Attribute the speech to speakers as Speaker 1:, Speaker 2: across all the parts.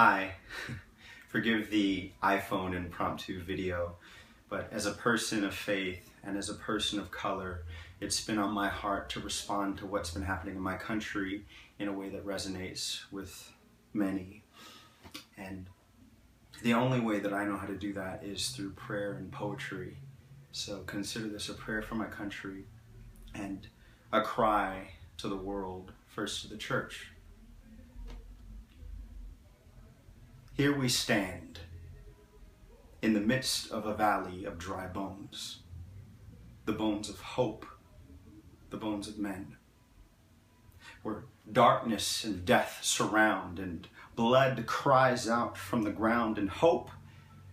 Speaker 1: Hi, forgive the iPhone impromptu video, but as a person of faith and as a person of color, it's been on my heart to respond to what's been happening in my country in a way that resonates with many. And the only way that I know how to do that is through prayer and poetry. So consider this a prayer for my country and a cry to the world, first to the church. Here we stand in the midst of a valley of dry bones, the bones of hope, the bones of men, where darkness and death surround and blood cries out from the ground, and hope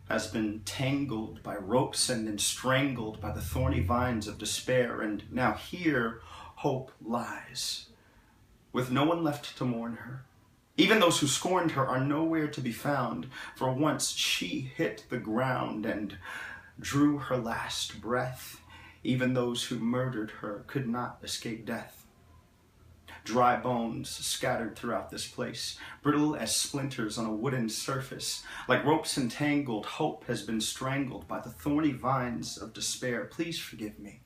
Speaker 1: has been tangled by ropes and then strangled by the thorny vines of despair. And now here hope lies, with no one left to mourn her. Even those who scorned her are nowhere to be found, for once she hit the ground and drew her last breath. Even those who murdered her could not escape death. Dry bones scattered throughout this place, brittle as splinters on a wooden surface. Like ropes entangled, hope has been strangled by the thorny vines of despair. Please forgive me.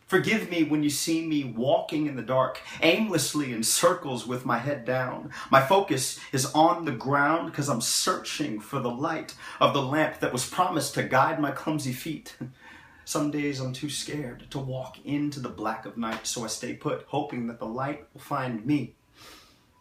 Speaker 1: Forgive me when you see me walking in the dark, aimlessly in circles with my head down. My focus is on the ground because I'm searching for the light of the lamp that was promised to guide my clumsy feet. Some days I'm too scared to walk into the black of night, so I stay put, hoping that the light will find me.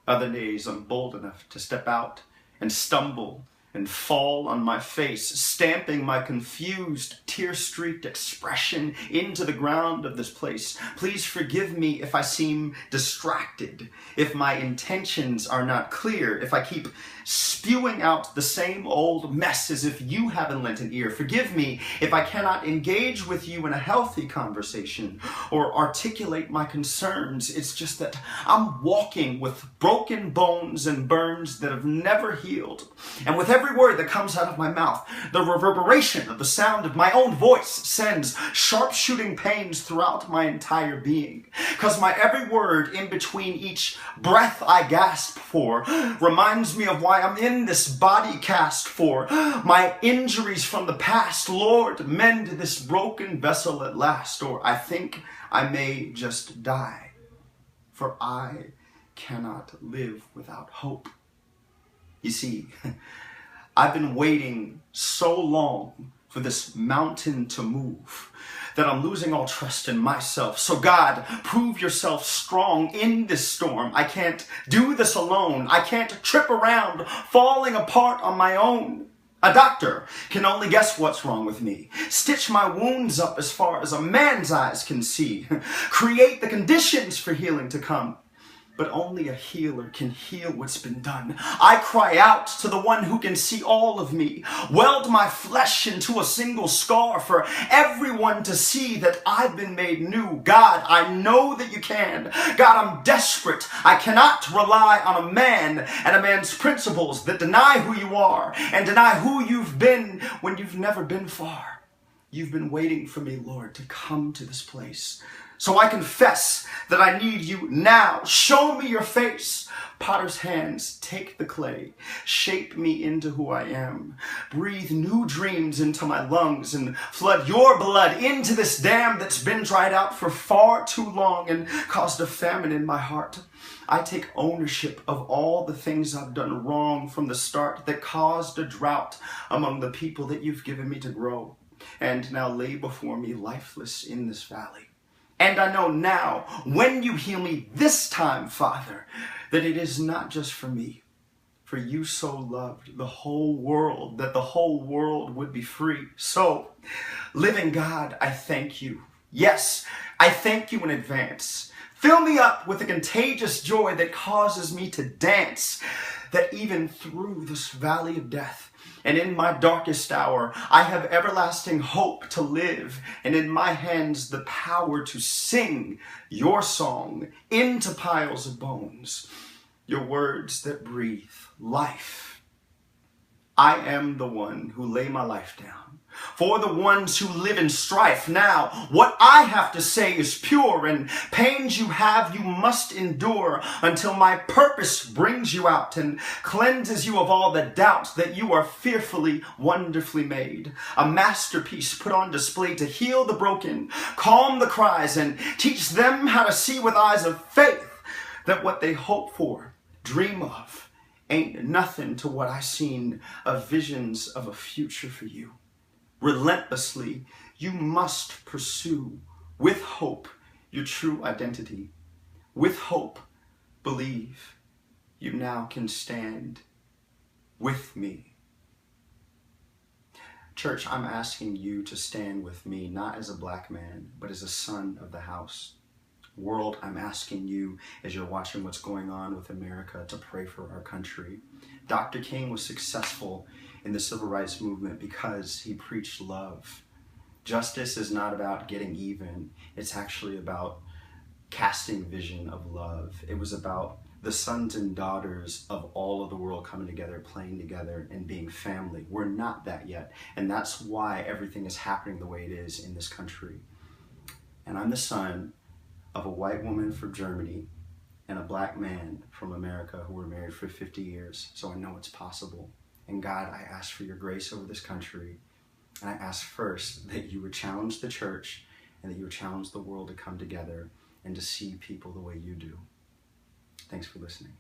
Speaker 1: Other days I'm bold enough to step out and stumble and fall on my face, stamping my confused, tear-streaked expression into the ground of this place. Please forgive me if I seem distracted, if my intentions are not clear, if I keep spewing out the same old mess as if you haven't lent an ear. Forgive me if I cannot engage with you in a healthy conversation or articulate my concerns. It's just that I'm walking with broken bones and burns that have never healed. And with every word that comes out of my mouth, the reverberation of the sound of my own voice sends sharp-shooting pains throughout my entire being. Because my every word in between each breath I gasp for reminds me of why I'm in this body cast for. My injuries from the past, Lord, mend this broken vessel at last, or I think I may just die. For I cannot live without hope. You see, I've been waiting so long for this mountain to move that I'm losing all trust in myself. So God, prove yourself strong in this storm. I can't do this alone. I can't trip around, falling apart on my own. A doctor can only guess what's wrong with me. Stitch my wounds up as far as a man's eyes can see. Create the conditions for healing to come. But only a healer can heal what's been done. I cry out to the one who can see all of me. Weld my flesh into a single scar for everyone to see that I've been made new. God, I know that you can. God, I'm desperate. I cannot rely on a man and a man's principles that deny who you are and deny who you've been when you've never been far. You've been waiting for me, Lord, to come to this place. So I confess that I need you now. Show me your face. Potter's hands, take the clay. Shape me into who I am. Breathe new dreams into my lungs and flood your blood into this dam that's been dried out for far too long and caused a famine in my heart. I take ownership of all the things I've done wrong from the start that caused a drought among the people that you've given me to grow, and now lay before me lifeless in this valley. And I know now, when you heal me this time, Father, that it is not just for me. For you so loved the whole world, that the whole world would be free. So, living God, I thank you. Yes, I thank you in advance. Fill me up with a contagious joy that causes me to dance, that even through this valley of death, and in my darkest hour, I have everlasting hope to live, and in my hands the power to sing your song into piles of bones, your words that breathe life I am the one who lay my life down for the ones who live in strife. Now, what I have to say is pure, and pains you have you must endure until my purpose brings you out and cleanses you of all the doubt that you are fearfully, wonderfully made. A masterpiece put on display to heal the broken, calm the cries, and teach them how to see with eyes of faith that what they hope for, dream of, ain't nothing to what I seen of visions of a future for you. Relentlessly, you must pursue with hope your true identity. With hope, believe you now can stand with me. Church, I'm asking you to stand with me, not as a black man, but as a son of the house. World, I'm asking you, as you're watching what's going on with America, to pray for our country. Dr. King was successful in the civil rights movement because he preached love. Justice is not about getting even. It's actually about casting vision of love. It was about the sons and daughters of all of the world coming together, playing together, and being family. We're not that yet, and that's why everything is happening the way it is in this country. And I'm the son of a white woman from Germany and a black man from America who were married for 50 years, so I know it's possible. And God, I ask for your grace over this country, and I ask first that you would challenge the church and that you would challenge the world to come together and to see people the way you do. Thanks for listening.